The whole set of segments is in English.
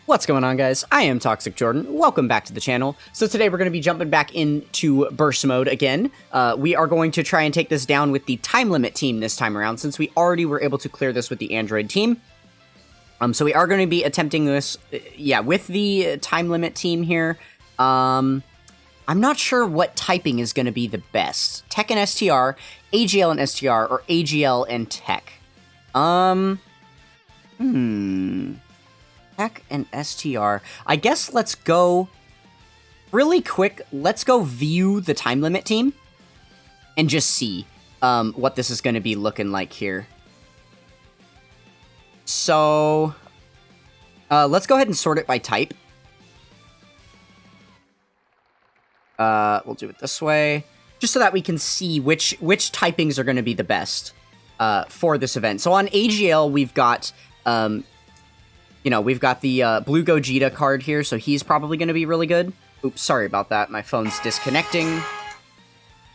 What's going on, guys? I am Toxic Jordan. Welcome back to the channel. So today we're going to be jumping back into burst mode again. We are going to try and take this down with the time limit team this time around, since we already were able to clear this with the android team. So we are going to be attempting this, with the time limit team here. I'm not sure what typing is going to be the best. TEQ and STR, AGL and STR, or AGL and TEQ. TEQ and STR. I guess let's go really quick. Let's go view the time limit team and just see what this is going to be looking like here. So let's go ahead and sort it by type. We'll do it this way, just so that we can see which typings are going to be the best for this event. So on AGL, we've got we've got the Blue Gogeta card here, so he's probably going to be really good. Oops, sorry about that. My phone's disconnecting.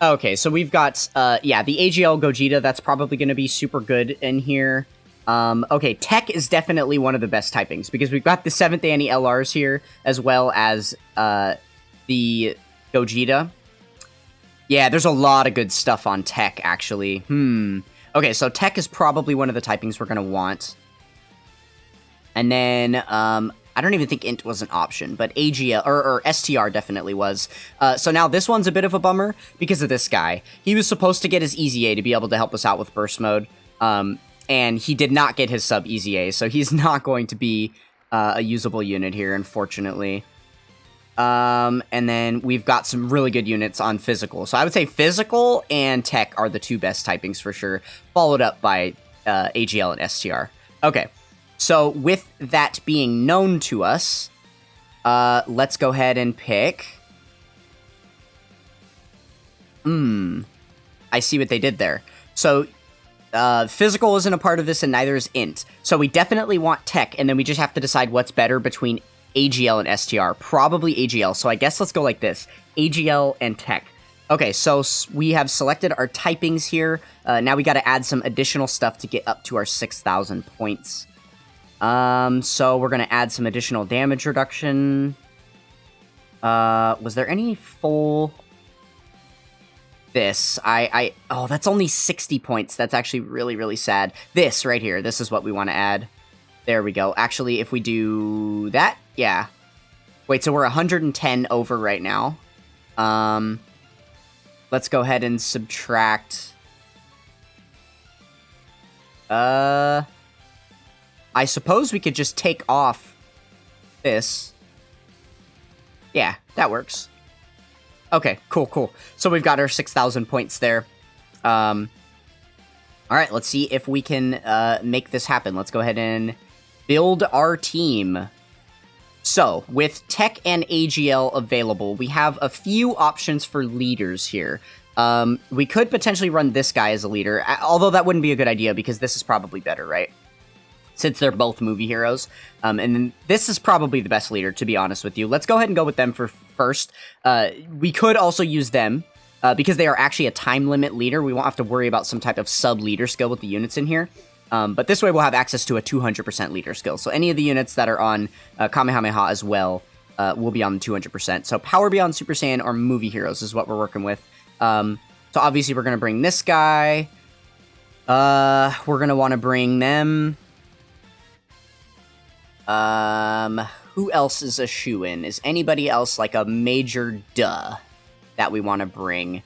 Okay, so we've got, the AGL Gogeta. That's probably going to be super good in here. Okay, TEQ is definitely one of the best typings, because we've got the 7th Annie LRs here, as well as the Gogeta. Yeah, there's a lot of good stuff on TEQ, actually. Okay, so TEQ is probably one of the typings we're going to want. And then, I don't even think int was an option, but AGL, or STR definitely was. So now this one's a bit of a bummer because of this guy. He was supposed to get his Easy A to be able to help us out with burst mode, and he did not get his sub Easy A, so he's not going to be a usable unit here, unfortunately. And then we've got some really good units on physical. So I would say physical and TEQ are the two best typings for sure, followed up by AGL and STR. Okay. So, with that being known to us, let's go ahead and pick... I see what they did there. So, physical isn't a part of this, and neither is int. So, we definitely want TEQ, and then we just have to decide what's better between AGL and STR. Probably AGL, so I guess let's go like this. AGL and TEQ. Okay, so we have selected our typings here. Now we got to add some additional stuff to get up to our 6,000 points. So we're gonna add some additional damage reduction. Was there any full... This, oh, that's only 60 points. That's actually really, really sad. This right here, this is what we want to add. There we go. Actually, if we do that, yeah. Wait, so we're 110 over right now. Let's go ahead and subtract... I suppose we could just take off this. Yeah, that works. Okay, cool. So we've got our 6,000 points there. Alright, let's see if we can make this happen. Let's go ahead and build our team. So, with TEQ and AGL available, we have a few options for leaders here. We could potentially run this guy as a leader, although that wouldn't be a good idea because this is probably better, right? Since they're both movie heroes. And then this is probably the best leader, to be honest with you. Let's go ahead and go with them for first. We could also use them, because they are actually a time limit leader. We won't have to worry about some type of sub-leader skill with the units in here. But this way we'll have access to a 200% leader skill. So any of the units that are on Kamehameha as well will be on 200%. So Power Beyond Super Saiyan or movie heroes is what we're working with. So obviously we're going to bring this guy. We're going to want to bring them... who else is a shoo-in? Is anybody else like a major duh that we want to bring?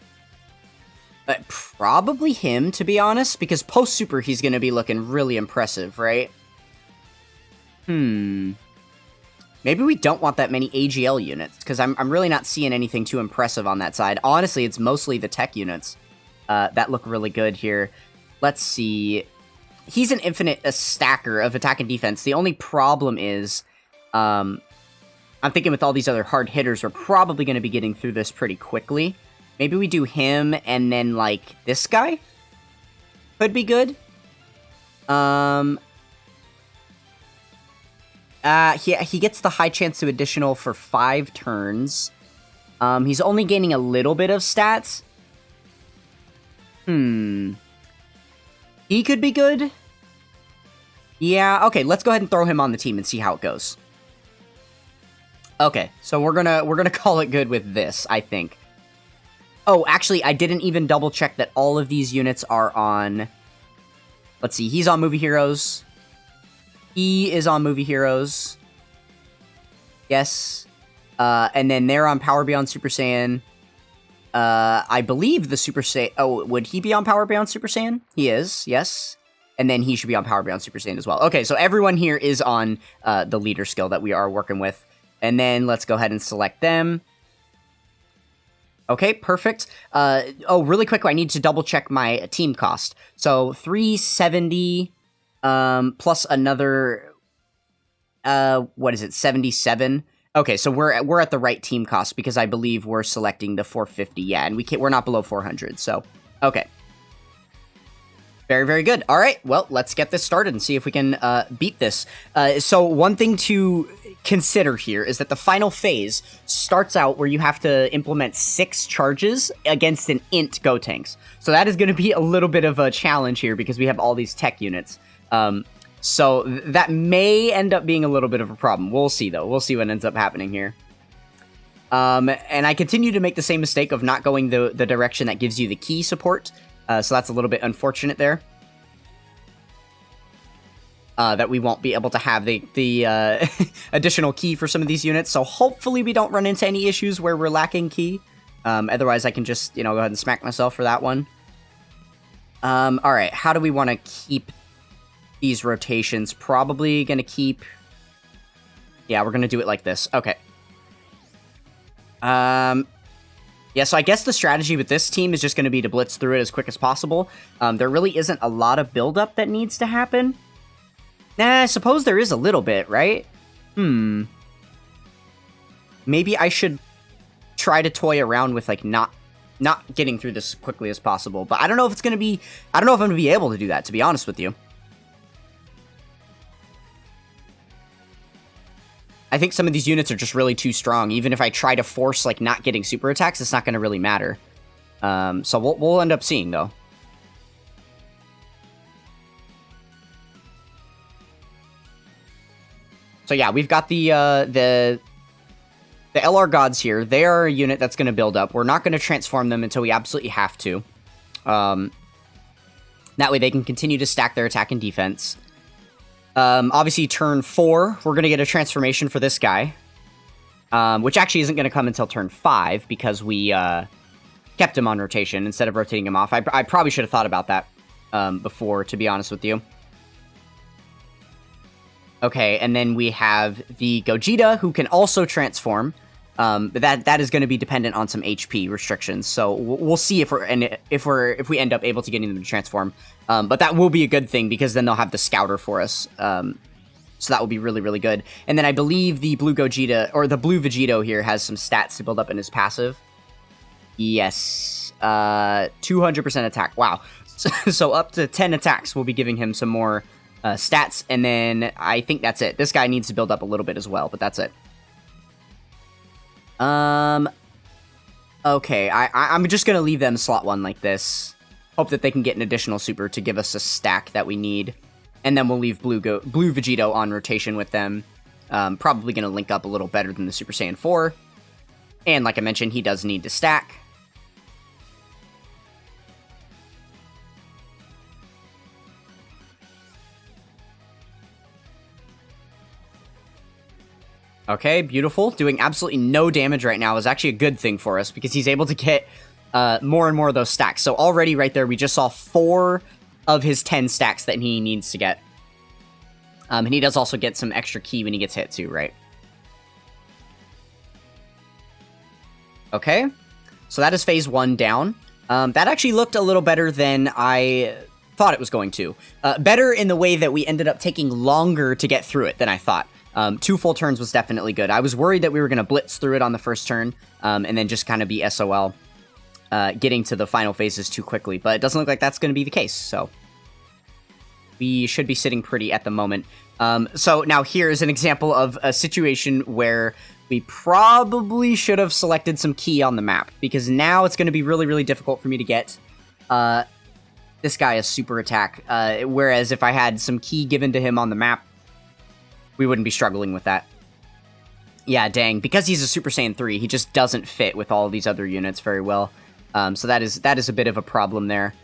Probably him, to be honest, because post-super he's going to be looking really impressive, right? Maybe we don't want that many AGL units, because I'm really not seeing anything too impressive on that side. Honestly, it's mostly the TEQ units that look really good here. Let's see... He's an infinite stacker of attack and defense. The only problem is, I'm thinking with all these other hard hitters, we're probably going to be getting through this pretty quickly. Maybe we do him and then, like, this guy? Could be good. He gets the high chance to additional for 5 turns. He's only gaining a little bit of stats. He could be good. Yeah, okay, let's go ahead and throw him on the team and see how it goes. Okay, so we're gonna call it good with this, I think. Oh, actually, I didn't even double check that all of these units are on... Let's see, he's on Movie Heroes. He is on Movie Heroes. Yes. And then they're on Power Beyond Super Saiyan. I believe the Super Saiyan... Oh, would he be on Power Beyond Super Saiyan? He is, yes. And then he should be on Power Beyond Super Saiyan as well. Okay, so everyone here is on the leader skill that we are working with. And then let's go ahead and select them. Okay, perfect. Oh, really quick, I need to double check my team cost. So 370 plus another what is it? 77. Okay, so we're at the right team cost because I believe we're selecting the 450. Yeah, and we're not below 400. So, okay. Very, very good. All right, well, let's get this started and see if we can beat this. So one thing to consider here is that the final phase starts out where you have to implement 6 charges against an int GOTENKS. So that is going to be a little bit of a challenge here because we have all these tech units. So that may end up being a little bit of a problem. We'll see, though. We'll see what ends up happening here. And I continue to make the same mistake of not going the direction that gives you the key support. So that's a little bit unfortunate there. That we won't be able to have the additional key for some of these units. So hopefully we don't run into any issues where we're lacking key. Otherwise I can just, go ahead and smack myself for that one. Alright, how do we want to keep these rotations? Probably going to keep... Yeah, we're going to do it like this. Okay. Yeah, so I guess the strategy with this team is just going to be to blitz through it as quick as possible. There really isn't a lot of buildup that needs to happen. Nah, I suppose there is a little bit, right? Maybe I should try to toy around with, like, not getting through this as quickly as possible. But I don't know if it's going to be... I don't know if I'm going to be able to do that, to be honest with you. I think some of these units are just really too strong. Even if I try to force, like, not getting super attacks, it's not going to really matter. So we'll end up seeing, though. So yeah, we've got the LR Gods here. They are a unit that's going to build up. We're not going to transform them until we absolutely have to. That way they can continue to stack their attack and defense. Obviously, turn 4, we're going to get a transformation for this guy. Which actually isn't going to come until turn 5, because we kept him on rotation instead of rotating him off. I probably should have thought about that before, to be honest with you. Okay, and then we have the Gogeta, who can also transform. But that is going to be dependent on some HP restrictions. So we'll see if we end up able to getting them to transform. But that will be a good thing because then they'll have the Scouter for us. So that will be really, really good. And then I believe the blue Gogeta, or the blue Vegito here, has some stats to build up in his passive. Yes. 200% attack. Wow. So up to 10 attacks will be giving him some more stats. And then I think that's it. This guy needs to build up a little bit as well, but that's it. Okay, I'm just gonna leave them slot 1 like this. Hope that they can get an additional super to give us a stack that we need. And then we'll leave blue Vegito on rotation with them. Probably gonna link up a little better than the Super Saiyan 4. And like I mentioned, he does need to stack. Okay, beautiful. Doing absolutely no damage right now is actually a good thing for us because he's able to get more and more of those stacks. So already right there, we just saw 4 of his 10 stacks that he needs to get. And he does also get some extra ki when he gets hit too, right? Okay, so that is phase 1 down. That actually looked a little better than I thought it was going to. Better in the way that we ended up taking longer to get through it than I thought. 2 full turns was definitely good. I was worried that we were going to blitz through it on the first turn, and then just kind of be SOL, getting to the final phases too quickly. But it doesn't look like that's going to be the case, so we should be sitting pretty at the moment. So now here is an example of a situation where we probably should have selected some ki on the map, because now it's going to be really, really difficult for me to get this guy a super attack, whereas if I had some ki given to him on the map, we wouldn't be struggling with that. Yeah, dang. Because he's a Super Saiyan 3, he just doesn't fit with all these other units very well. So that is a bit of a problem there.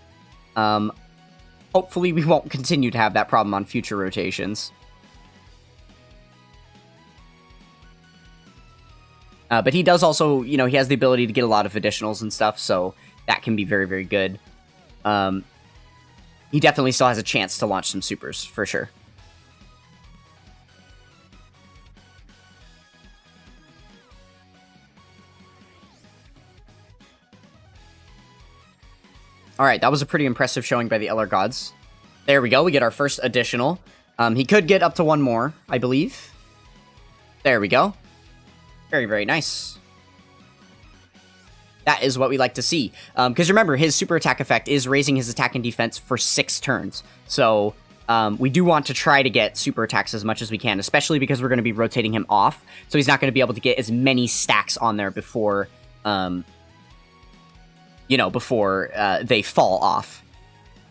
Hopefully we won't continue to have that problem on future rotations. But he does also, you know, he has the ability to get a lot of additionals and stuff, so that can be very, very good. He definitely still has a chance to launch some supers, for sure. Alright, that was a pretty impressive showing by the LR Gods. There we go, we get our first additional. He could get up to one more, I believe. There we go. Very, very nice. That is what we like to see. Because remember, his super attack effect is raising his attack and defense for 6 turns. So we do want to try to get super attacks as much as we can, especially because we're going to be rotating him off. So he's not going to be able to get as many stacks on there before, before they fall off.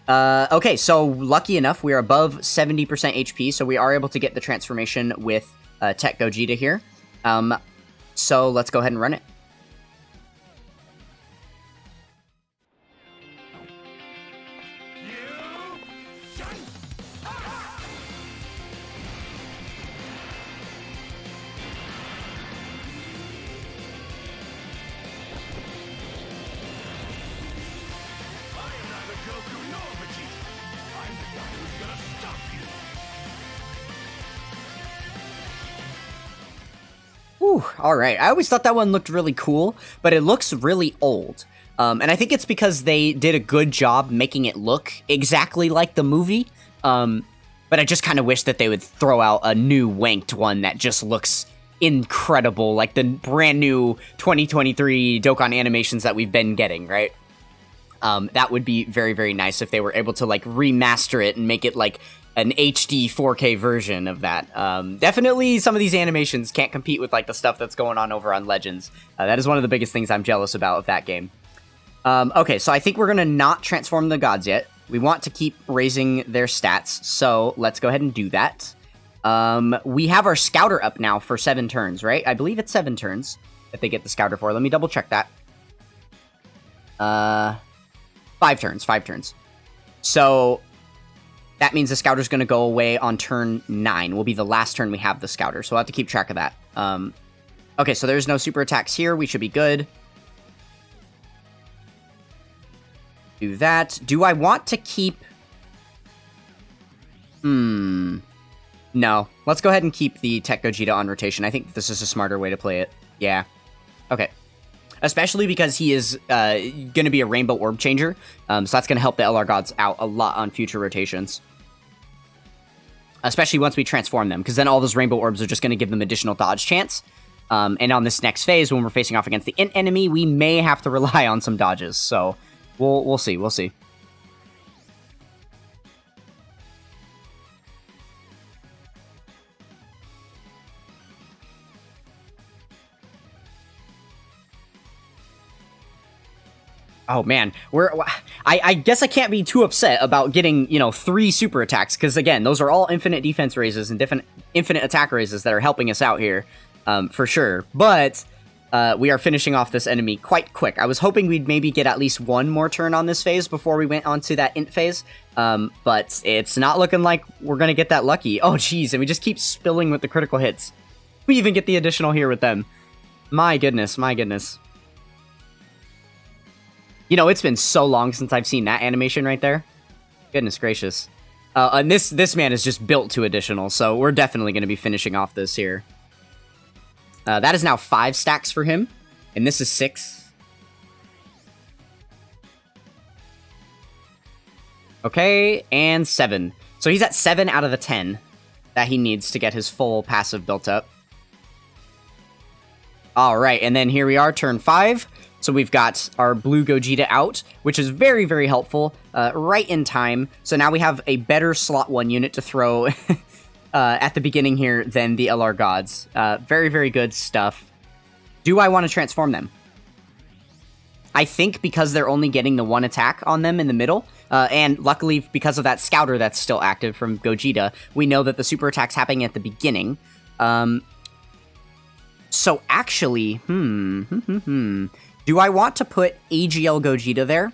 Okay, so lucky enough, we are above 70% HP, so we are able to get the transformation with TEQ Gogeta here. So let's go ahead and run it. Whew, all right. I always thought that one looked really cool, but it looks really old. And I think it's because they did a good job making it look exactly like the movie. But I just kind of wish that they would throw out a new wanked one that just looks incredible, like the brand new 2023 Dokkan animations that we've been getting, right? That would be very, very nice if they were able to like remaster it and make it like an HD 4K version of that. Definitely some of these animations can't compete with like the stuff that's going on over on Legends. That is one of the biggest things I'm jealous about of that game. Okay, so I think we're gonna not transform the gods yet. We want to keep raising their stats, so let's go ahead and do that. We have our Scouter up now for 7 turns, right? I believe it's 7 turns that they get the Scouter for. Let me double check that. 5 turns. So that means the Scouter's going to go away on turn 9. Will be the last turn we have the Scouter, so we'll have to keep track of that. Okay, so there's no super attacks here. We should be good. Do that. Do I want to keep... No. Let's go ahead and keep the TEQ Gogeta on rotation. I think this is a smarter way to play it. Yeah. Okay. Especially because he is going to be a Rainbow Orb Changer, so that's going to help the LR Gods out a lot on future rotations. Especially once we transform them, because then all those Rainbow Orbs are just going to give them additional dodge chance. And on this next phase, when we're facing off against the Int enemy, we may have to rely on some dodges, so we'll see, we'll see. Oh man, I guess I can't be too upset about getting, 3 super attacks, because again, those are all infinite defense raises and infinite attack raises that are helping us out here, for sure. But we are finishing off this enemy quite quick. I was hoping we'd maybe get at least 1 more turn on this phase before we went on to that Int phase, but it's not looking like we're gonna get that lucky. Oh geez, and we just keep spilling with the critical hits. We even get the additional here with them. My goodness, my goodness. It's been so long since I've seen that animation right there. Goodness gracious. And this man is just built to additional, so we're definitely going to be finishing off this here. That is now 5 stacks for him, and this is 6. Okay, and 7. So he's at 7 out of the 10 that he needs to get his full passive built up. Alright, and then here we are, turn 5. So we've got our blue Gogeta out, which is very, very helpful, right in time. So now we have a better slot 1 unit to throw at the beginning here than the LR Gods. Very, very good stuff. Do I want to transform them? I think because they're only getting the 1 attack on them in the middle, and luckily because of that Scouter that's still active from Gogeta, we know that the super attack's happening at the beginning. So actually, do I want to put AGL Gogeta there?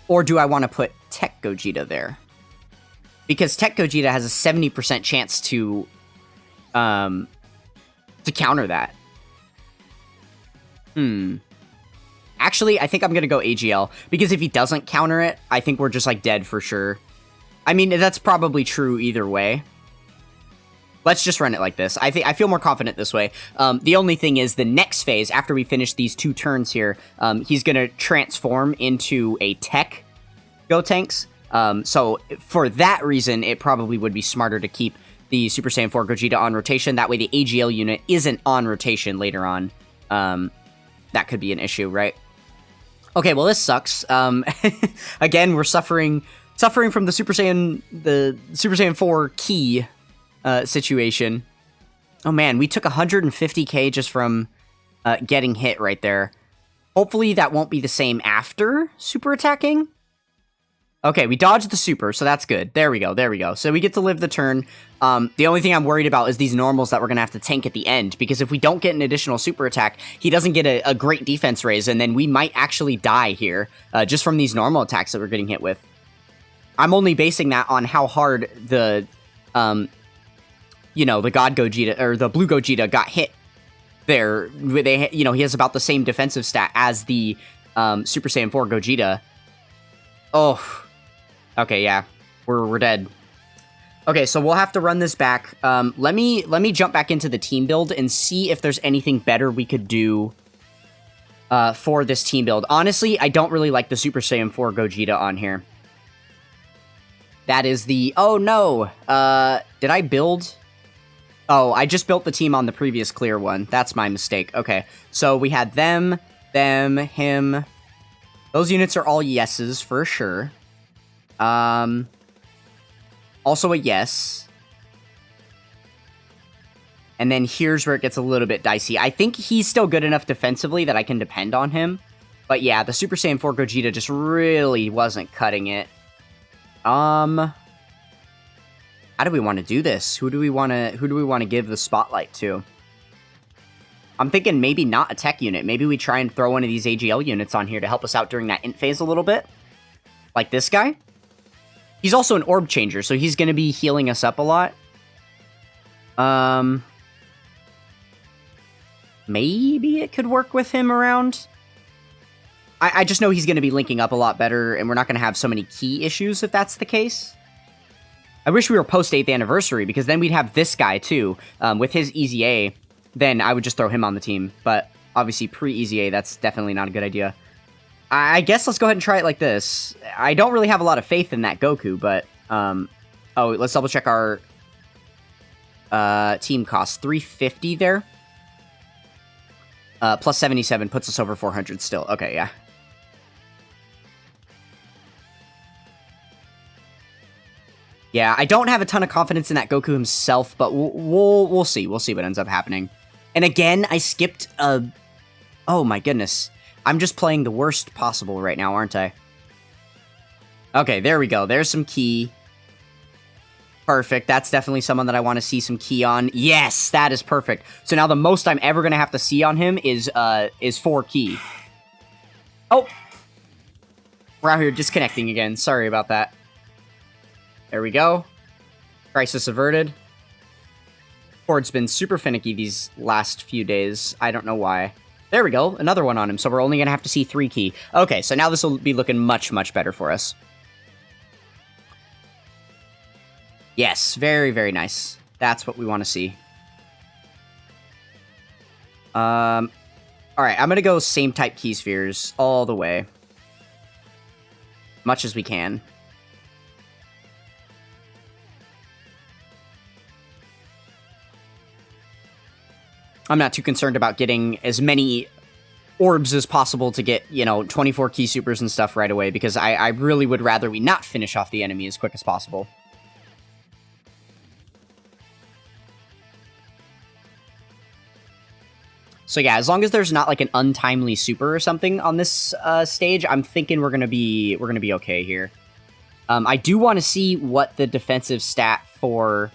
Or do I want to put TEQ Gogeta there? Because TEQ Gogeta has a 70% chance to counter that. Actually, I think I'm going to go AGL, because if he doesn't counter it, I think we're just, like, dead for sure. I mean, that's probably true either way. Let's just run it like this. I feel more confident this way. The only thing is, the next phase, after we finish these 2 turns here, he's going to transform into a TEQ GOTENKS. So, for that reason, it probably would be smarter to keep the Super Saiyan 4 Gogeta on rotation. That way the AGL unit isn't on rotation later on. That could be an issue, right? Okay, well, this sucks. Again, we're suffering from the Super Saiyan 4 key situation. Oh man, we took 150k just from getting hit right there. Hopefully that won't be the same after super attacking. Okay, we dodged the super, so that's good. There we go. So we get to live the turn. The only thing I'm worried about is these normals that we're going to have to tank at the end, because if we don't get an additional super attack, he doesn't get a great defense raise, and then we might actually die here, just from these normal attacks that we're getting hit with. I'm only basing that on how hard the, the God Gogeta, or the Blue Gogeta got hit there. He has about the same defensive stat as the Super Saiyan 4 Gogeta. Oh, okay, yeah, we're dead. Okay, so we'll have to run this back. Let me jump back into the team build and see if there's anything better we could do for this team build. Honestly, I don't really like the Super Saiyan 4 Gogeta on here. That is the... Oh, no! Did I build... Oh, I just built the team on the previous clear one. That's my mistake. Okay, so we had them, him. Those units are all yeses for sure. Also a yes. And then here's where it gets a little bit dicey. I think he's still good enough defensively that I can depend on him. But yeah, the Super Saiyan 4 Gogeta just really wasn't cutting it. How do we want to do this? Who do we want to give the spotlight to? I'm thinking maybe not a TEQ unit. Maybe we try and throw one of these AGL units on here to help us out during that int phase a little bit. Like this guy. He's also an orb changer, so he's going to be healing us up a lot. Maybe it could work with him around. I just know he's going to be linking up a lot better, and we're not going to have so many key issues if that's the case. I wish we were post 8th anniversary, because then we'd have this guy too. With his Easy A, then I would just throw him on the team. But obviously pre-Easy A, that's definitely not a good idea. I guess let's go ahead and try it like this. I don't really have a lot of faith in that Goku, but... oh, let's double check our team cost. 350 there. Plus 77 puts us over 400 still. Okay, yeah. Yeah, I don't have a ton of confidence in that Goku himself, but we'll see. We'll see what ends up happening. And again, I skipped a... Oh my goodness. I'm just playing the worst possible right now, aren't I? Okay, there we go. There's some key. Perfect. That's definitely someone that I want to see some key on. Yes, that is perfect. So now the most I'm ever going to have to see on him is 4 key. Oh! We're out here disconnecting again. Sorry about that. There we go. Crisis averted. Ford's been super finicky these last few days. I don't know why. There we go. Another one on him, so we're only going to have to see 3 key. Okay, so now this will be looking much, much better for us. Yes, very, very nice. That's what we want to see. Alright, I'm going to go same type key spheres all the way. Much as we can. I'm not too concerned about getting as many orbs as possible to get, 24 key supers and stuff right away, because I really would rather we not finish off the enemy as quick as possible. So yeah, as long as there's not like an untimely super or something on this stage, I'm thinking we're gonna be okay here. I do want to see what the defensive stat for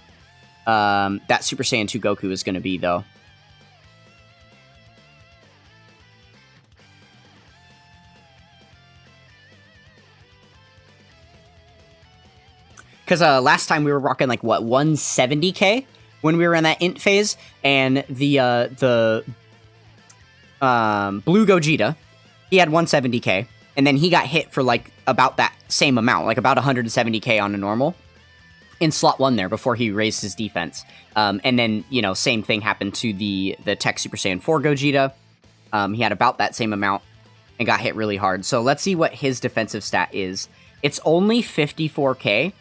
that Super Saiyan 2 Goku is going to be, though. Because last time we were rocking, like, what, 170k when we were in that int phase, and the Blue Gogeta, he had 170k, and then he got hit for, like, about that same amount, like about 170k on a normal, in slot 1 there, before he raised his defense. And then, you know, same thing happened to the TEQ Super Saiyan 4 Gogeta. He had about that same amount, and got hit really hard. So let's see what his defensive stat is. It's only 54k,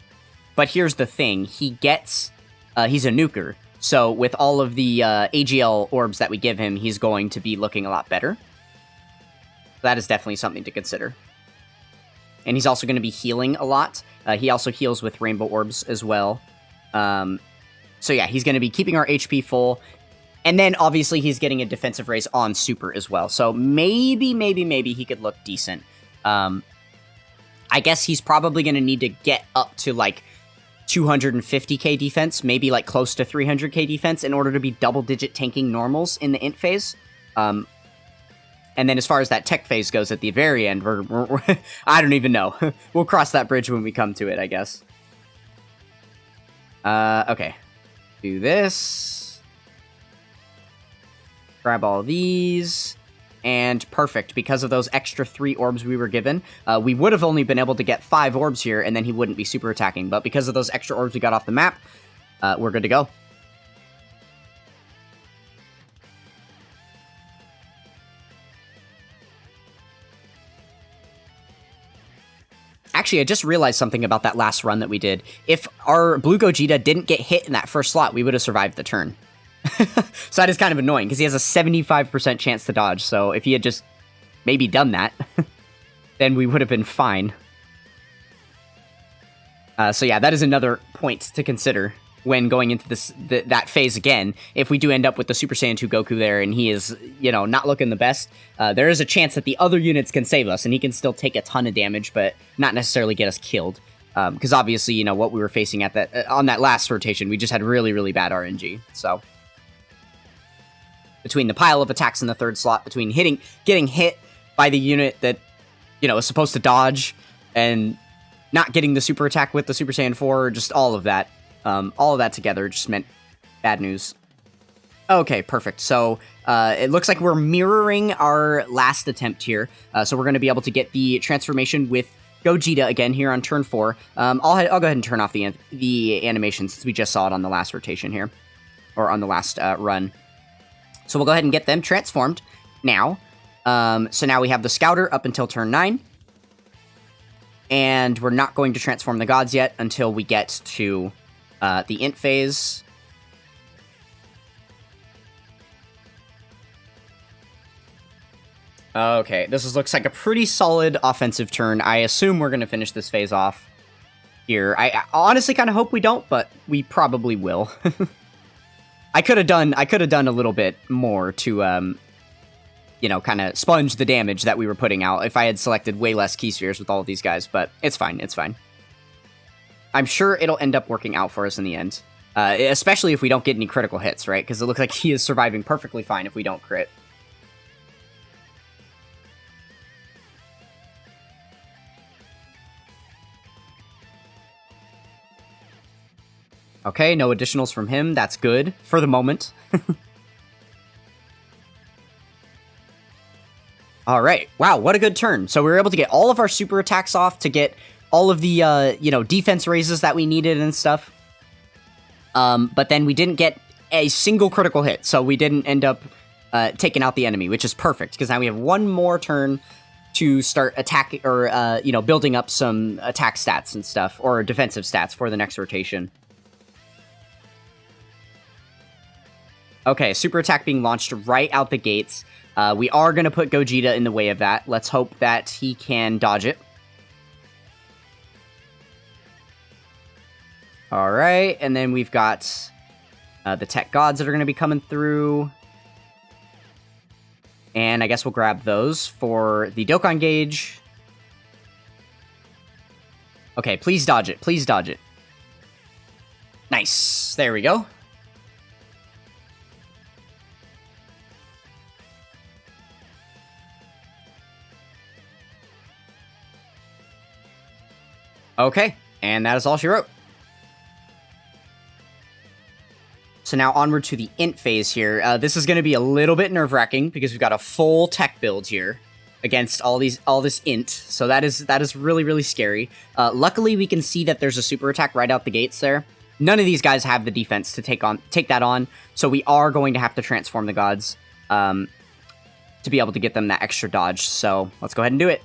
but here's the thing, he gets, he's a nuker, so with all of the AGL orbs that we give him, he's going to be looking a lot better. That is definitely something to consider. And he's also going to be healing a lot. He also heals with rainbow orbs as well. So yeah, he's going to be keeping our HP full. And then obviously he's getting a defensive raise on super as well. So maybe he could look decent. I guess he's probably going to need to get up to like 250k defense, maybe like close to 300k defense in order to be double-digit tanking normals in the int phase. And then as far as that tech phase goes at the very end, we're I don't even know. We'll cross that bridge when we come to it, I guess. Okay. Do this. Grab all these. And perfect, because of those extra 3 orbs we were given, we would have only been able to get 5 orbs here, and then he wouldn't be super attacking. But because of those extra orbs we got off the map, we're good to go. Actually, I just realized something about that last run that we did. If our Blue Gogeta didn't get hit in that first slot, we would have survived the turn. So that is kind of annoying, because he has a 75% chance to dodge, so if he had just maybe done that, then we would have been fine. So yeah, that is another point to consider when going into that phase again. If we do end up with the Super Saiyan 2 Goku there, and he is, you know, not looking the best, there is a chance that the other units can save us, and he can still take a ton of damage, but not necessarily get us killed. Because obviously, you know, what we were facing at that on that last rotation, we just had really bad RNG, so... Between the pile of attacks in the third slot, between getting hit by the unit that, you know, is supposed to dodge, and not getting the super attack with the Super Saiyan 4, just all of that together just meant bad news. Okay, perfect. So, it looks like we're mirroring our last attempt here. So we're going to be able to get the transformation with Gogeta again here on turn 4. I'll go ahead and turn off the animation since we just saw it on the last rotation here. Or on the last run. So we'll go ahead and get them transformed now. So now we have the Scouter up until turn 9. And we're not going to transform the gods yet until we get to the int phase. Okay, this looks like a pretty solid offensive turn. I assume we're going to finish this phase off here. I honestly kind of hope we don't, but we probably will. I could have done a little bit more to, you know, kind of sponge the damage that we were putting out if I had selected way less key spheres with all of these guys, but it's fine, it's fine. I'm sure it'll end up working out for us in the end, especially if we don't get any critical hits, right? Because it looks like he is surviving perfectly fine if we don't crit. Okay, no additionals from him. That's good for the moment. All right. Wow, what a good turn. So we were able to get all of our super attacks off to get all of the, you know, defense raises that we needed and stuff. But then we didn't get a single critical hit, so we didn't end up taking out the enemy, which is perfect, because now we have one more turn to start attacking, or, you know, building up some attack stats and stuff, or defensive stats for the next rotation. Okay, super attack being launched right out the gates. We are going to put Gogeta in the way of that. Let's hope that he can dodge it. Alright, and then we've got the tech gods that are going to be coming through. And I guess we'll grab those for the Dokkan gauge. Okay, please dodge it. Please dodge it. Nice. There we go. Okay, and that is all she wrote. So now onward to the int phase here. This is going to be a little bit nerve-wracking because we've got a full tech build here against all this int. So that is really, really scary. Luckily, we can see that there's a super attack right out the gates there. None of these guys have the defense to take that on, so we are going to have to transform the gods to be able to get them that extra dodge. So let's go ahead and do it.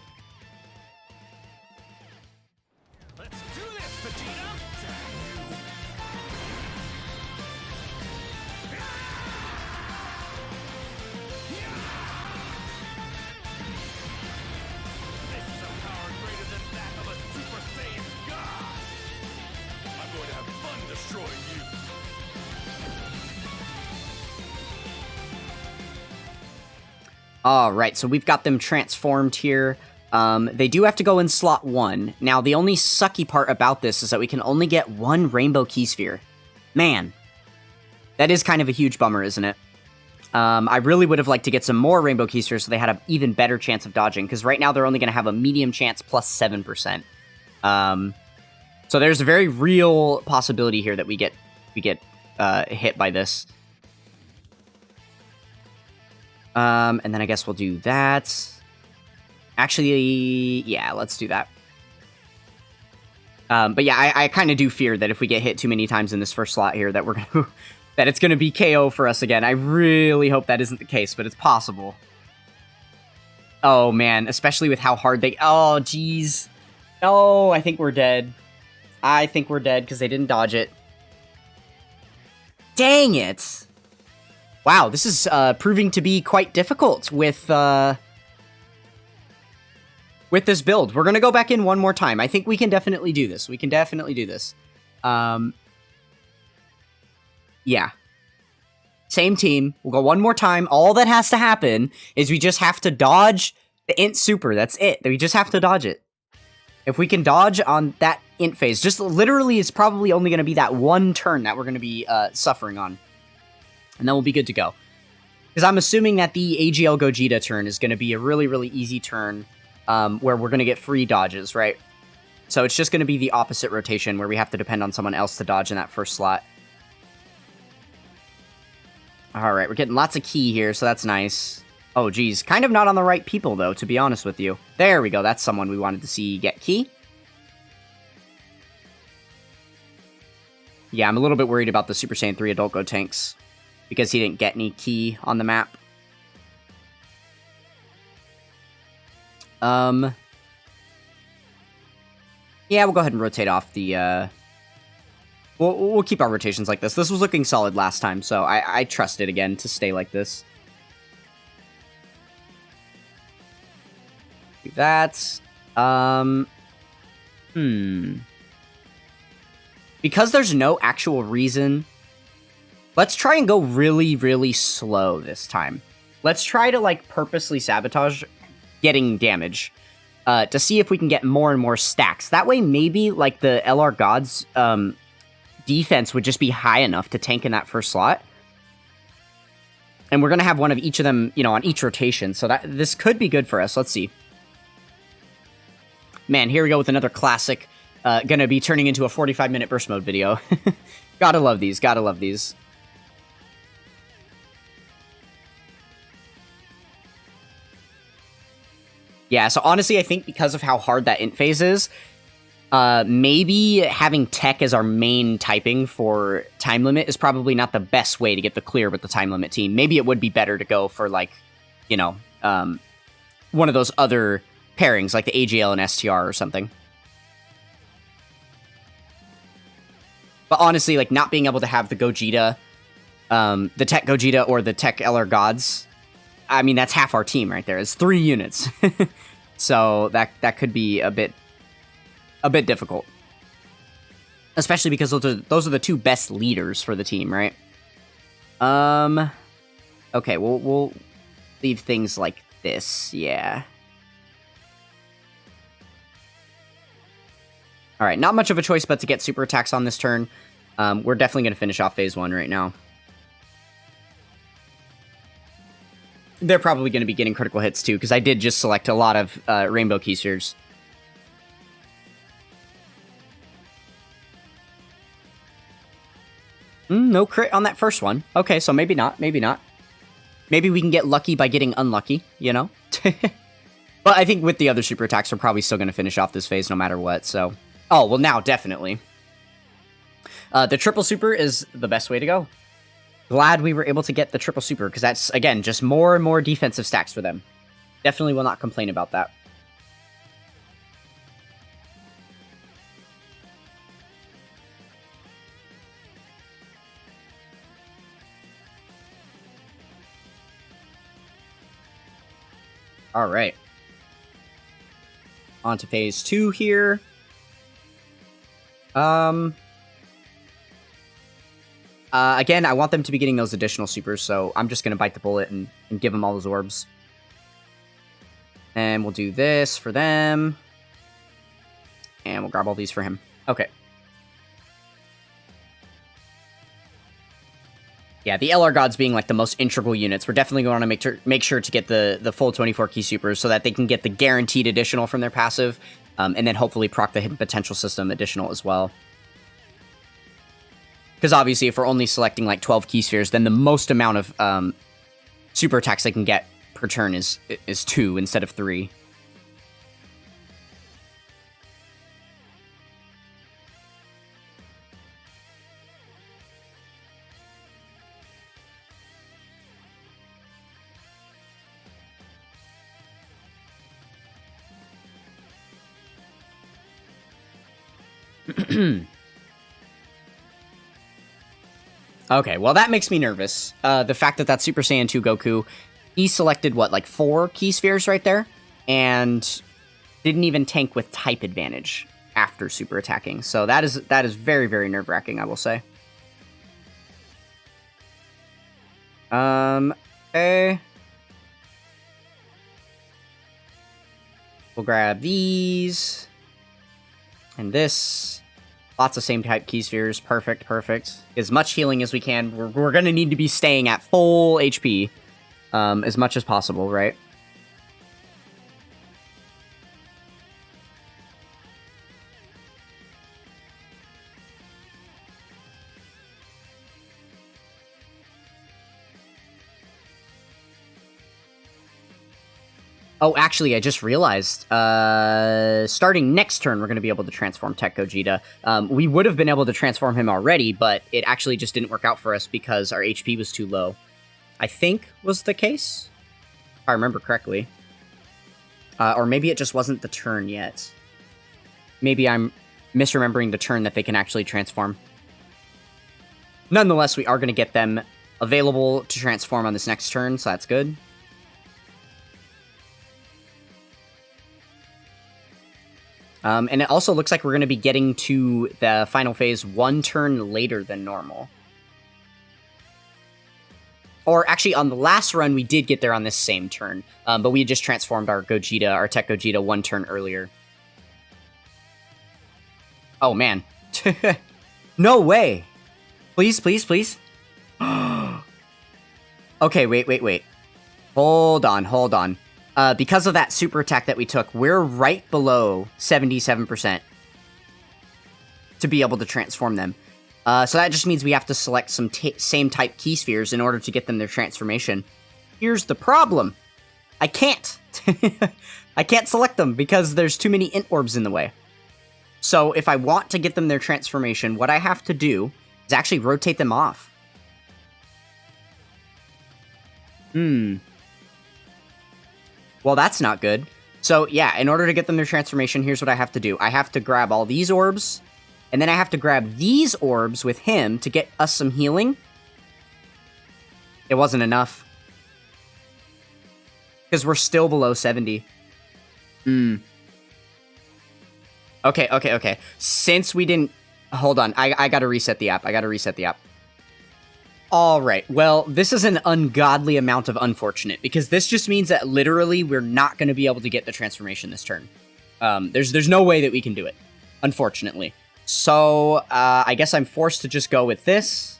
Alright, so we've got them transformed here. They do have to go in slot 1. Now, the only sucky part about this is that we can only get 1 rainbow key sphere. Man, that is kind of a huge bummer, isn't it? I really would have liked to get some more rainbow key spheres so they had an even better chance of dodging, because right now they're only going to have a medium chance plus 7%. So there's a very real possibility here that we get hit by this. And then I guess we'll do that. Actually, yeah, let's do that. But yeah, I kind of do fear that if we get hit too many times in this first slot here, that that it's gonna be KO for us again. I really hope that isn't the case, but it's possible. Oh man, especially with how hard they. Oh jeez. No, I think we're dead. I think we're dead because they didn't dodge it. Dang it. Wow, this is proving to be quite difficult with this build. We're going to go back in one more time. I think we can definitely do this. We can definitely do this. Yeah. Same team. We'll go one more time. All that has to happen is we just have to dodge the int super. That's it. We just have to dodge it. If we can dodge on that int phase, just literally it's probably only going to be that one turn that we're going to be suffering on. And then we'll be good to go. Because I'm assuming that the AGL Gogeta turn is going to be a really, really easy turn where we're going to get free dodges, right? So it's just going to be the opposite rotation where we have to depend on someone else to dodge in that first slot. Alright, we're getting lots of key here, so that's nice. Oh, geez. Kind of not on the right people, though, to be honest with you. There we go. That's someone we wanted to see get key. Yeah, I'm a little bit worried about the Super Saiyan 3 Adult GOTENKS, because he didn't get any key on the map. Yeah, we'll go ahead and rotate off the, We'll keep our rotations like this. This was looking solid last time, so I trust it again to stay like this. Do that. Because there's no actual reason... Let's try and go really, really slow this time. Let's try to, like, purposely sabotage getting damage to see if we can get more and more stacks. That way, maybe, like, the LR Gods defense would just be high enough to tank in that first slot. And we're going to have one of each of them, you know, on each rotation. So this could be good for us. Let's see. Man, here we go with another classic. Going to be turning into a 45-minute burst mode video. Gotta love these. Gotta love these. Yeah, so honestly, I think because of how hard that int phase is, maybe having TEQ as our main typing for time limit is probably not the best way to get the clear with the time limit team. Maybe it would be better to go for, like, you know, one of those other pairings, like the AGL and STR or something. But honestly, like, not being able to have the Gogeta, the TEQ Gogeta or the TEQ LR Gods, I mean, that's half our team right there. It's 3 units. So that could be a bit difficult. Especially because those are the 2 best leaders for the team, right? Okay, we'll leave things like this, yeah. Alright, not much of a choice but to get super attacks on this turn. We're definitely going to finish off phase 1 right now. They're probably going to be getting critical hits too, because I did just select a lot of rainbow key spheres. No crit on that first one. Okay, so maybe not, maybe not. Maybe we can get lucky by getting unlucky, you know? But I think with the other super attacks, we're probably still going to finish off this phase no matter what, so... Oh, well now, definitely. The triple super is the best way to go. Glad we were able to get the triple super, because that's, again, just more and more defensive stacks for them. Definitely will not complain about that. Alright. On to phase 2 here. Again, I want them to be getting those additional supers, so I'm just going to bite the bullet and give them all those orbs. And we'll do this for them. And we'll grab all these for him. Okay. Yeah, the LR Gods being like the most integral units, we're definitely going to make sure to get the full 24 key supers so that they can get the guaranteed additional from their passive, and then hopefully proc the hidden potential system additional as well. Because obviously, if we're only selecting like 12 key spheres, then the most amount of super attacks they can get per turn is 2 instead of 3. Okay, well that makes me nervous. The fact that Super Saiyan 2 Goku, he selected, what, like 4 key spheres right there? And didn't even tank with type advantage after super attacking. So that is very, very nerve-wracking, I will say. Okay. We'll grab these. And this. Lots of same type key spheres. Perfect, perfect. As much healing as we can. We're going to need to be staying at full HP as much as possible, right? Oh, actually, I just realized, starting next turn, we're going to be able to transform TEQ Gogeta. We would have been able to transform him already, but it actually just didn't work out for us because our HP was too low. I think was the case, if I remember correctly. Or maybe it just wasn't the turn yet. Maybe I'm misremembering the turn that they can actually transform. Nonetheless, we are going to get them available to transform on this next turn, so that's good. And it also looks like we're going to be getting to the final phase 1 turn later than normal. Or actually, on the last run, we did get there on this same turn. But we had just transformed our Gogeta, our TEQ Gogeta, 1 turn earlier. Oh, man. No way. Please, please, please. Okay, wait. Hold on. Because of that super attack that we took, we're right below 77% to be able to transform them. So that just means we have to select some same type key spheres in order to get them their transformation. Here's the problem. I can't. I can't select them because there's too many int orbs in the way. So if I want to get them their transformation, what I have to do is actually rotate them off. Well, that's not good. So, yeah, in order to get them their transformation, here's what I have to do. I have to grab all these orbs, and then I have to grab these orbs with him to get us some healing. It wasn't enough. Because we're still below 70. Okay. Since we didn't... Hold on, I gotta reset the app. Alright, well, this is an ungodly amount of unfortunate, because this just means that literally we're not going to be able to get the transformation this turn. There's no way that we can do it, unfortunately. So, I guess I'm forced to just go with this.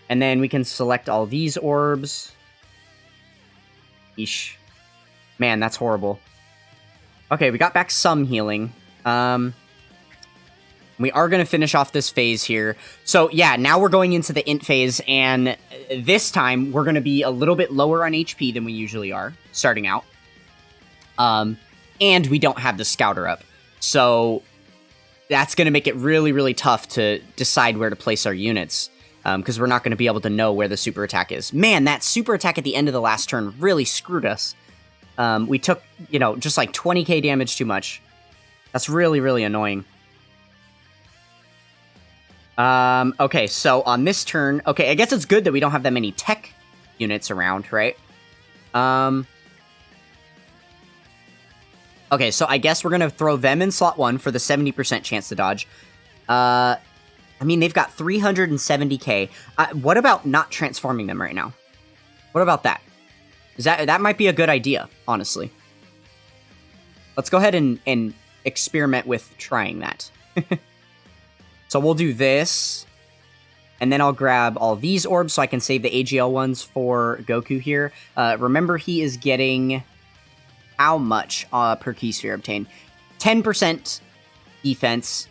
And then we can select all these orbs. Eesh. Man, that's horrible. Okay, we got back some healing. We are going to finish off this phase here. So, yeah, now we're going into the int phase, and this time we're going to be a little bit lower on HP than we usually are, starting out. And we don't have the scouter up. So, that's going to make it really, really tough to decide where to place our units, because we're not going to be able to know where the super attack is. Man, that super attack at the end of the last turn really screwed us. We took, you know, just like 20k damage too much. That's really, really annoying. Okay, so on this turn... Okay, I guess it's good that we don't have that many tech units around, right? Okay, so I guess we're gonna throw them in slot 1 for the 70% chance to dodge. I mean, they've got 370k. What about not transforming them right now? What about that? That might be a good idea, honestly. Let's go ahead and experiment with trying that. So we'll do this, and then I'll grab all these orbs so I can save the AGL ones for Goku here. Remember, he is getting how much per key sphere obtained? 10% defense.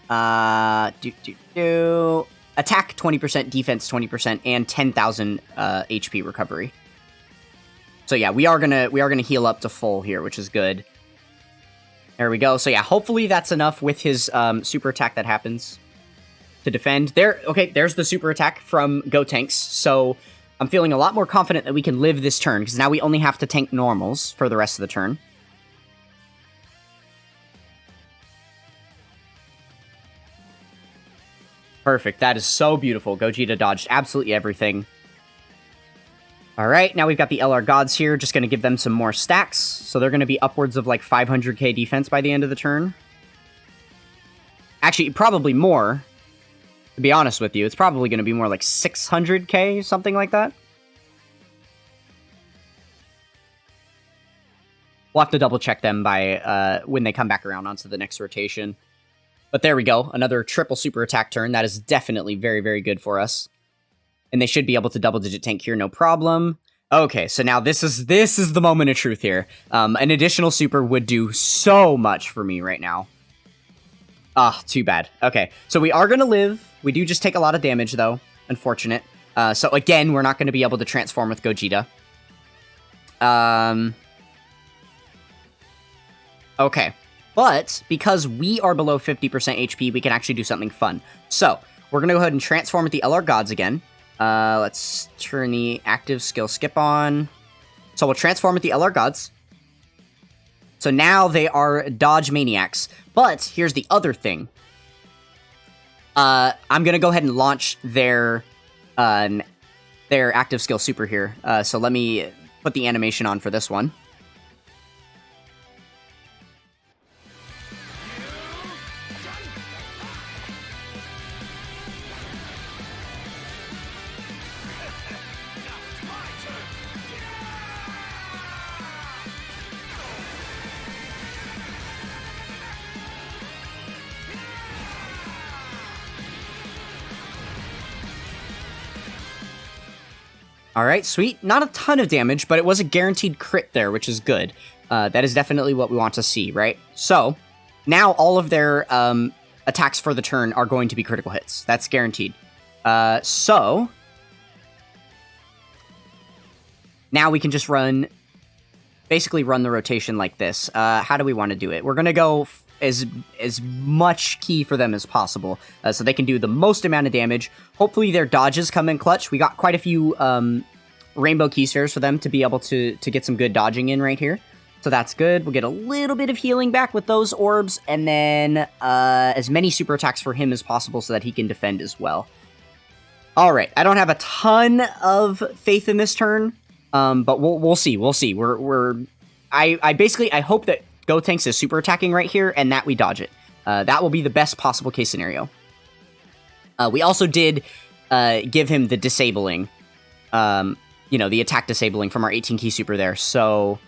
Attack 20%, defense 20%, and 10,000 HP recovery. So yeah, we are gonna heal up to full here, which is good. There we go. So yeah, hopefully that's enough with his super attack that happens to defend. Okay, there's the super attack from GOTENKS. So I'm feeling a lot more confident that we can live this turn, because now we only have to tank normals for the rest of the turn. Perfect. That is so beautiful. Gogeta dodged absolutely everything. Alright, now we've got the LR Gods here, just going to give them some more stacks. So they're going to be upwards of like 500k defense by the end of the turn. Actually, probably more. To be honest with you, it's probably going to be more like 600k, something like that. We'll have to double check them by when they come back around onto the next rotation. But there we go, another triple super attack turn. That is definitely very, very good for us. And they should be able to double-digit tank here, no problem. Okay, so now this is the moment of truth here. An additional super would do so much for me right now. Ah, too bad. Okay, so we are going to live. We do just take a lot of damage, though. Unfortunate. So again, we're not going to be able to transform with Gogeta. Okay, but because we are below 50% HP, we can actually do something fun. So, we're going to go ahead and transform with the LR Gods again. Let's turn the active skill skip on. So we'll transform with the LR Gods. So now they are dodge maniacs. But here's the other thing. I'm gonna go ahead and launch their active skill super here. So let me put the animation on for this one. Alright, sweet. Not a ton of damage, but it was a guaranteed crit there, which is good. That is definitely what we want to see, right? So, now all of their attacks for the turn are going to be critical hits. That's guaranteed. So, now we can just basically run the rotation like this. How do we want to do it? We're going to go as much key for them as possible, so they can do the most amount of damage. Hopefully their dodges come in clutch. We got quite a few rainbow key spheres for them to be able to get some good dodging in right here. So that's good. We'll get a little bit of healing back with those orbs, and then as many super attacks for him as possible so that he can defend as well. Alright, I don't have a ton of faith in this turn, but we'll see. We'll see. I hope that GOTENKS is super attacking right here, and that we dodge it. That will be the best possible case scenario. We also did give him the disabling, the attack disabling from our 18 key super there. So,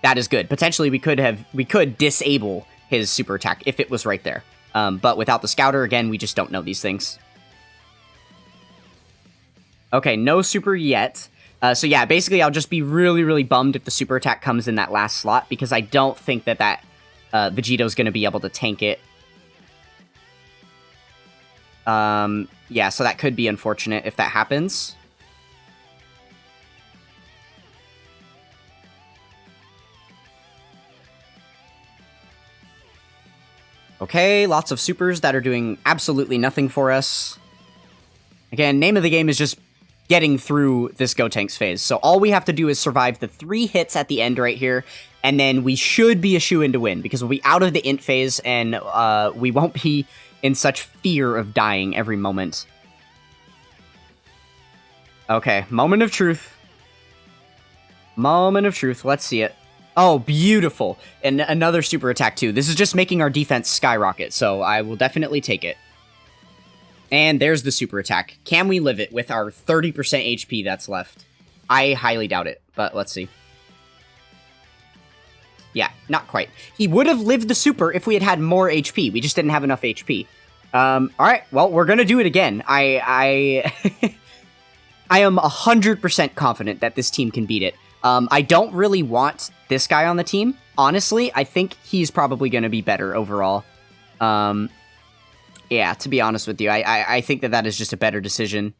That is good. Potentially, we could disable his super attack if it was right there. But without the scouter, again, we just don't know these things. Okay, no super yet. So yeah, basically, I'll just be really, really bummed if the super attack comes in that last slot, because I don't think that Vegito's going to be able to tank it. Yeah, so that could be unfortunate if that happens. Okay, lots of supers that are doing absolutely nothing for us. Again, name of the game is just getting through this GOTENKS phase. So all we have to do is survive the 3 hits at the end right here, and then we should be a shoo-in to win, because we'll be out of the int phase, and we won't be in such fear of dying every moment. Okay, moment of truth. Moment of truth, let's see it. Oh, beautiful. And another super attack, too. This is just making our defense skyrocket, so I will definitely take it. And there's the super attack. Can we live it with our 30% HP that's left? I highly doubt it, but let's see. Yeah, not quite. He would have lived the super if we had had more HP. We just didn't have enough HP. Alright, well, we're gonna do it again. I am 100% confident that this team can beat it. I don't really want this guy on the team. Honestly, I think he's probably going to be better overall. Yeah, to be honest with you, I think that is just a better decision.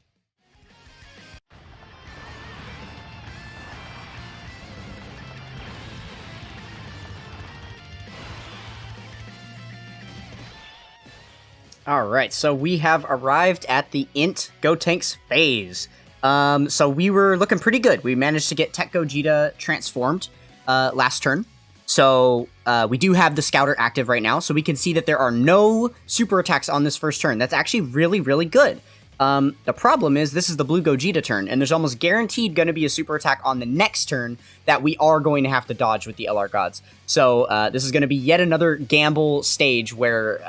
Alright, so we have arrived at the int GOTENKS phase. So we were looking pretty good. We managed to get TEQ Gogeta transformed last turn. So we do have the Scouter active right now, so we can see that there are no super attacks on this first turn. That's actually really, really good. The problem is this is the blue Gogeta turn, and there's almost guaranteed going to be a super attack on the next turn that we are going to have to dodge with the LR Gods. So this is going to be yet another gamble stage where,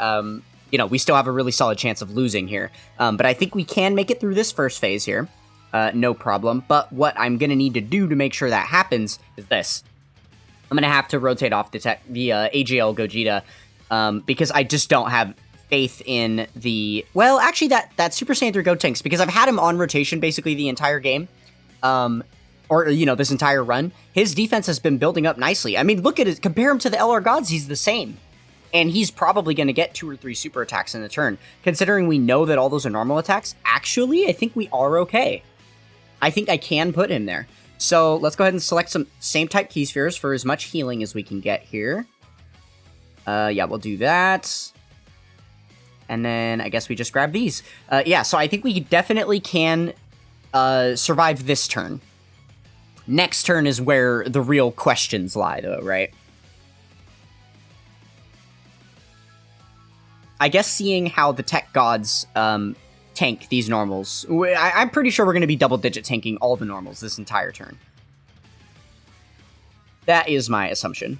you know, we still have a really solid chance of losing here. But I think we can make it through this first phase here. No problem. But what I'm going to need to do to make sure that happens is this. I'm going to have to rotate off the AGL Gogeta because I just don't have faith in the... Well, actually, that Super Saiyan 3 GOTENKS, because I've had him on rotation basically the entire game, or, you know, this entire run. His defense has been building up nicely. I mean, look at it. Compare him to the LR Gods, he's the same. And he's probably going to get 2 or 3 super attacks in the turn. Considering we know that all those are normal attacks, actually, I think we are okay. I think I can put him there. So let's go ahead and select some same type key spheres for as much healing as we can get here. Yeah, we'll do that. And then I guess we just grab these. Yeah, so I think we definitely can survive this turn. Next turn is where the real questions lie, though, right? I guess seeing how the TEQ Gods tank these normals, I'm pretty sure we're going to be double-digit tanking all the normals this entire turn. That is my assumption.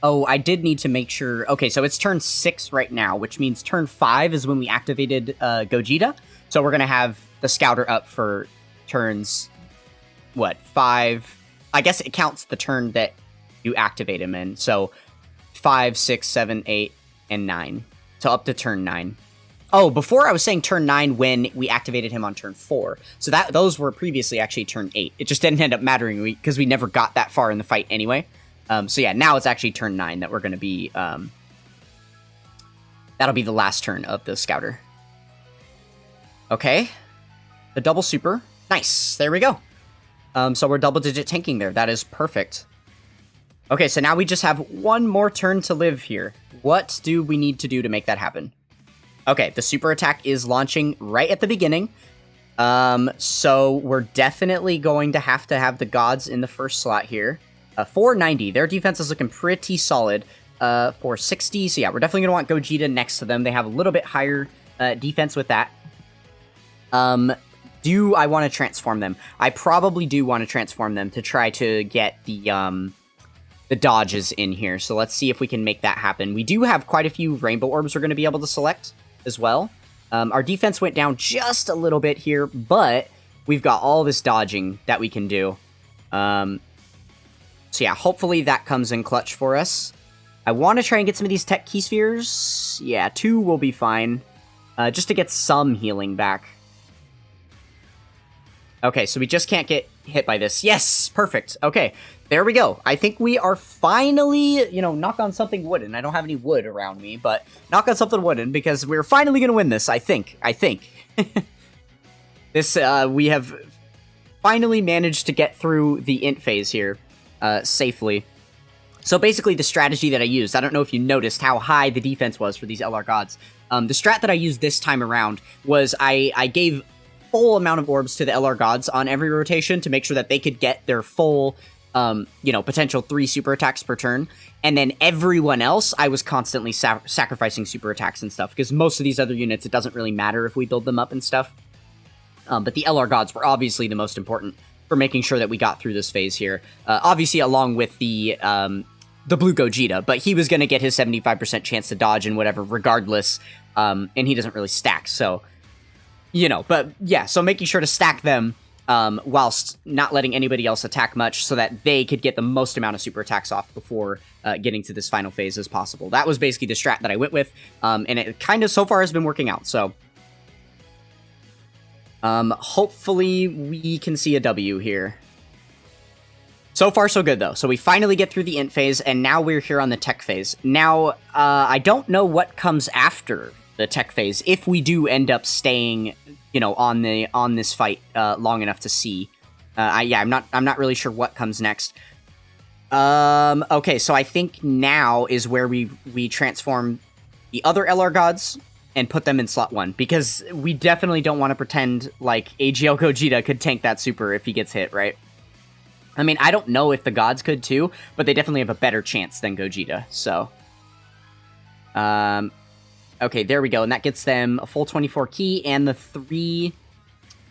Oh, I did need to make sure... Okay, so it's turn 6 right now, which means turn 5 is when we activated Gogeta. So we're going to have the Scouter up for turns, what, 5? I guess it counts the turn that you activate him in. So 5, 6, 7, 8, and 9. So up to turn 9. Oh, before I was saying turn 9 when we activated him on turn 4. So those were previously actually turn 8. It just didn't end up mattering because we never got that far in the fight anyway. So yeah, now it's actually turn 9 that we're going to be... that'll be the last turn of the Scouter. Okay. The double super. Nice. There we go. So we're double-digit tanking there. That is perfect. Okay, so now we just have one more turn to live here. What do we need to do to make that happen? Okay, the super attack is launching right at the beginning. So we're definitely going to have the gods in the first slot here. 490. Their defense is looking pretty solid. 460. So yeah, we're definitely going to want Gogeta next to them. They have a little bit higher defense with that. Do I want to transform them? I probably do want to transform them to try to get the the dodges in here. So let's see if we can make that happen. We do have quite a few rainbow orbs we're going to be able to select as well. Our defense went down just a little bit here, but we've got all this dodging that we can do. So yeah, hopefully that comes in clutch for us. I want to try and get some of these TEQ key spheres. Yeah, 2 will be fine. Just to get some healing back. Okay, so we just can't get hit by this. Yes, perfect. Okay, there we go. I think we are finally, you know, knock on something wooden. I don't have any wood around me, but knock on something wooden because we're finally going to win this, I think. This, we have finally managed to get through the int phase here safely. So basically the strategy that I used, I don't know if you noticed how high the defense was for these LR gods. The strat that I used this time around was I gave full amount of orbs to the LR gods on every rotation to make sure that they could get their full, you know, potential 3 super attacks per turn. And then everyone else, I was constantly sacrificing super attacks and stuff, because most of these other units, it doesn't really matter if we build them up and stuff. But the LR gods were obviously the most important for making sure that we got through this phase here. Obviously, along with the blue Gogeta, but he was going to get his 75% chance to dodge and whatever, regardless, and he doesn't really stack, so... You know, but yeah, so making sure to stack them whilst not letting anybody else attack much so that they could get the most amount of super attacks off before getting to this final phase as possible. That was basically the strat that I went with, and it kind of so far has been working out, so... hopefully we can see a W here. So far, so good, though. So we finally get through the int phase, and now we're here on the TEQ phase. Now, I don't know what comes after the TEQ phase, if we do end up staying, you know, on this fight long enough to see. Yeah, I'm not really sure what comes next. Okay, so I think now is where we transform the other LR gods and put them in slot 1, because we definitely don't want to pretend like AGL Gogeta could tank that super if he gets hit, right? I mean, I don't know if the gods could too, but they definitely have a better chance than Gogeta, so... Okay, there we go, and that gets them a full 24 key and the 3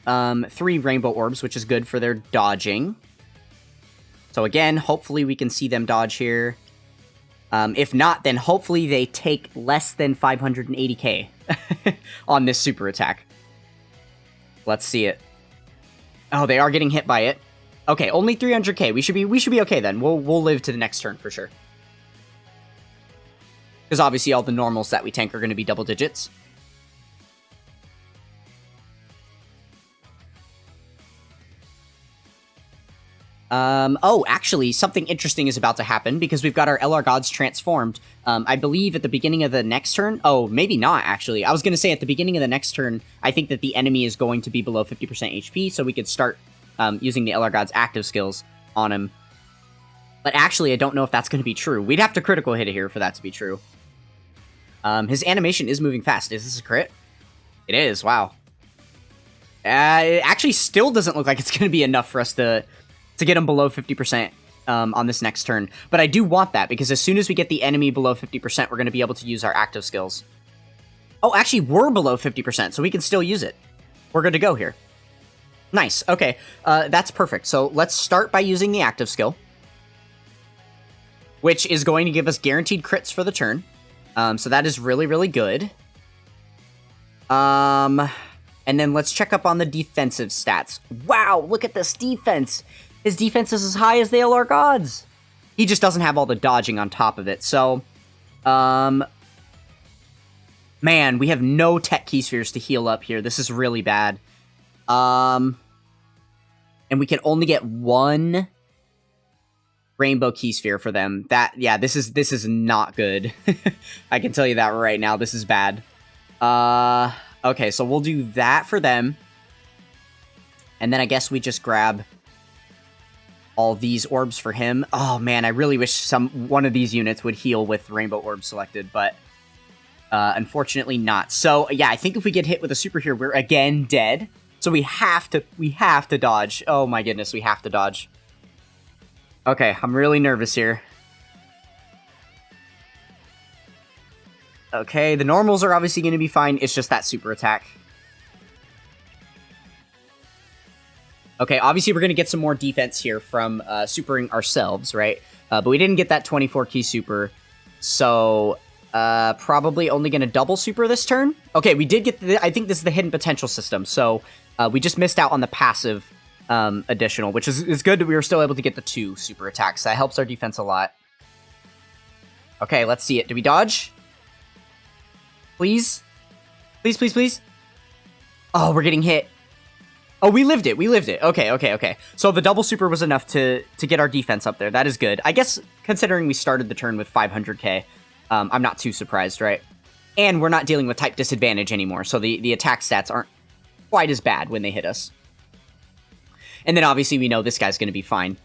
rainbow orbs, which is good for their dodging. So again, hopefully we can see them dodge here. If not, then hopefully they take less than 580k on this super attack. Let's see it. Oh, they are getting hit by it. Okay, only 300k. We should be okay then. We'll live to the next turn for sure. Because obviously all the normals that we tank are going to be double digits. Oh, actually, something interesting is about to happen, because we've got our LR gods transformed. I believe at the beginning of the next turn... Oh, maybe not, actually. I was going to say at the beginning of the next turn, I think that the enemy is going to be below 50% HP, so we could start using the LR gods' active skills on him. But actually, I don't know if that's going to be true. We'd have to critical hit it here for that to be true. His animation is moving fast. Is this a crit? It is, wow. It actually still doesn't look like it's going to be enough for us to get him below 50% on this next turn. But I do want that, because as soon as we get the enemy below 50%, we're going to be able to use our active skills. Oh, actually, we're below 50%, so we can still use it. We're good to go here. Nice, okay. That's perfect. So let's start by using the active skill, which is going to give us guaranteed crits for the turn. So that is really, really good. And then let's check up on the defensive stats. Wow, look at this defense. His defense is as high as the LR gods. He just doesn't have all the dodging on top of it. So, man, we have no TEQ key spheres to heal up here. This is really bad. And we can only get 1 rainbow key sphere for them. That, yeah, this is not good. I can tell you that right now. This is bad. Okay, so we'll do that for them. And then I guess we just grab all these orbs for him. Oh man, I really wish one of these units would heal with rainbow orbs selected, but unfortunately not. So yeah, I think if we get hit with a super here, we're again dead. So we have to dodge. Oh my goodness, we have to dodge. Okay, I'm really nervous here. Okay, the normals are obviously going to be fine. It's just that super attack. Okay, obviously we're going to get some more defense here from supering ourselves, right? But we didn't get that 24 key super, so probably only going to double super this turn. Okay, we did get I think this is the hidden potential system, so we just missed out on the passive additional, which is good that we were still able to get the 2 super attacks. That helps our defense a lot. Okay, let's see it. Do we dodge? Please? Please, please, please? Oh, we're getting hit. Oh, we lived it. We lived it. Okay, okay, okay. So the double super was enough to get our defense up there. That is good. I guess considering we started the turn with 500k, I'm not too surprised, right? And we're not dealing with type disadvantage anymore, so the attack stats aren't quite as bad when they hit us. And then obviously we know this guy's going to be fine.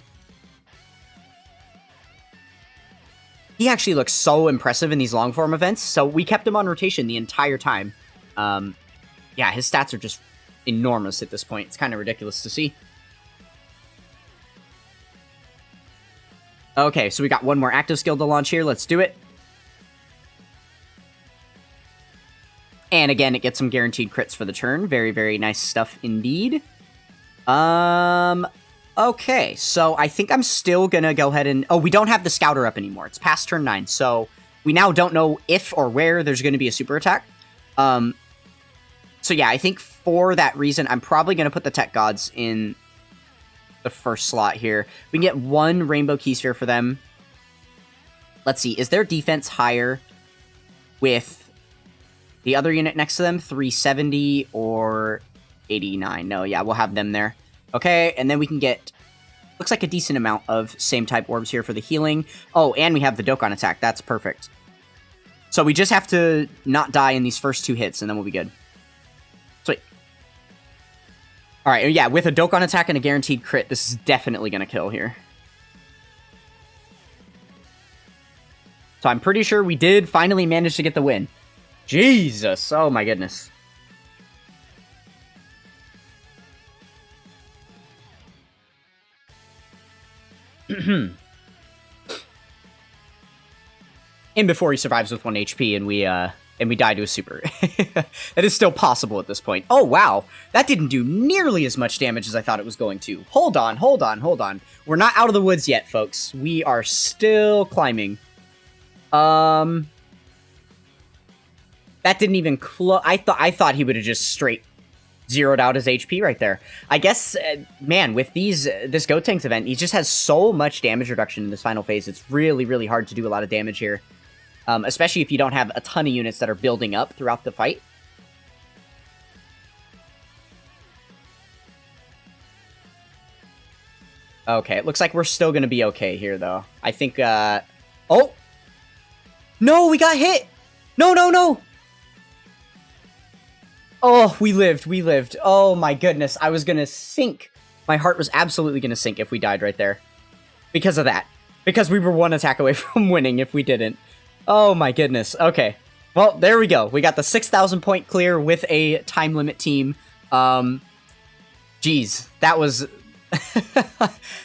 He actually looks so impressive in these long form events, so we kept him on rotation the entire time. Yeah, his stats are just enormous at this point. It's kind of ridiculous to see. Okay, so we got one more active skill to launch here. Let's do it. And again, it gets some guaranteed crits for the turn. Very, very nice stuff indeed. Okay, so I think I'm still gonna go ahead and... Oh, we don't have the Scouter up anymore. It's past turn 9, so we now don't know if or where there's gonna be a super attack. So yeah, I think for that reason, I'm probably gonna put the Tech Gods in the first slot here. We can get 1 Rainbow Key Sphere for them. Let's see, is their defense higher with the other unit next to them? 370 or 89? No, yeah, we'll have them there. Okay, and then we can get, looks like a decent amount of same type orbs here for the healing. Oh, and we have the Dokkan attack. That's perfect. So we just have to not die in these first 2 hits, and then we'll be good. Sweet. All right, yeah, with a Dokkan attack and a guaranteed crit, this is definitely going to kill here. So I'm pretty sure we did finally manage to get the win. Jesus, oh my goodness. And before he survives with 1 HP and we die to a super. That is still possible at this point. Oh, wow. That didn't do nearly as much damage as I thought it was going to. Hold on, hold on, hold on. We're not out of the woods yet, folks. We are still climbing. That didn't even I thought he would have just straight zeroed out his HP right there. I guess, man, with this GOTENKS event, he just has so much damage reduction in this final phase. It's really, really hard to do a lot of damage here. Especially if you don't have a ton of units that are building up throughout the fight. Okay, it looks like we're still going to be okay here, though. I think, oh! No, we got hit! No, no, no! Oh, we lived, we lived. Oh my goodness, I was going to sink. My heart was absolutely going to sink if we died right there. Because of that. Because we were 1 attack away from winning if we didn't. Oh my goodness. Okay. Well, there we go. We got the 6,000 point clear with a time limit team. Geez, that was...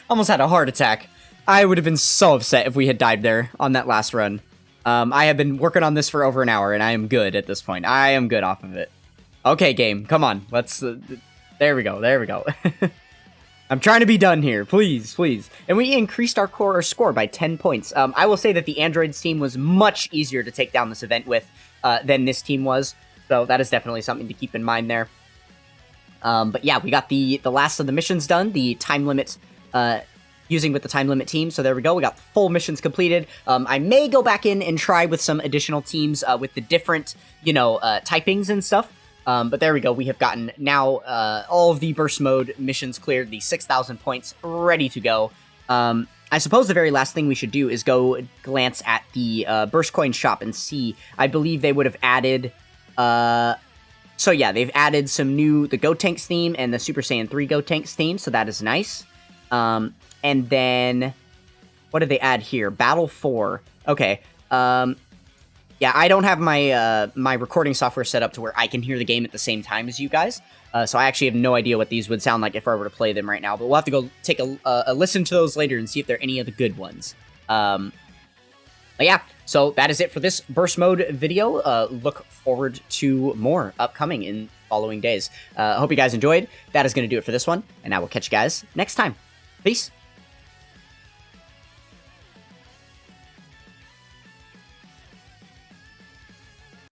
almost had a heart attack. I would have been so upset if we had died there on that last run. I have been working on this for over an hour, and I am good at this point. I am good off of it. Okay, game. Come on. Let's... there we go. There we go. I'm trying to be done here. Please, please. And we increased our score by 10 points. I will say that the Androids team was much easier to take down this event with than this team was. So that is definitely something to keep in mind there. But yeah, we got the last of the missions done. The time limit... using with the time limit team. So there we go. We got the full missions completed. I may go back in and try with some additional teams with the different, typings and stuff. But there we go. We have gotten now all of the burst mode missions cleared, the 6,000 points ready to go. I suppose the very last thing we should do is go glance at the burst coin shop and see. I believe they would have added... so yeah, they've added some the GOTENKS theme and the Super Saiyan 3 GOTENKS theme, so that is nice. And then, what did they add here? Battle 4. Okay. Yeah, I don't have my my recording software set up to where I can hear the game at the same time as you guys. So I actually have no idea what these would sound like if I were to play them right now. But we'll have to go take a listen to those later and see if there are any of the good ones. But yeah, So that is it for this burst mode video. Look forward to more upcoming in following days. Hope you guys enjoyed. That is going to do it for this one, and I will catch you guys next time. Peace.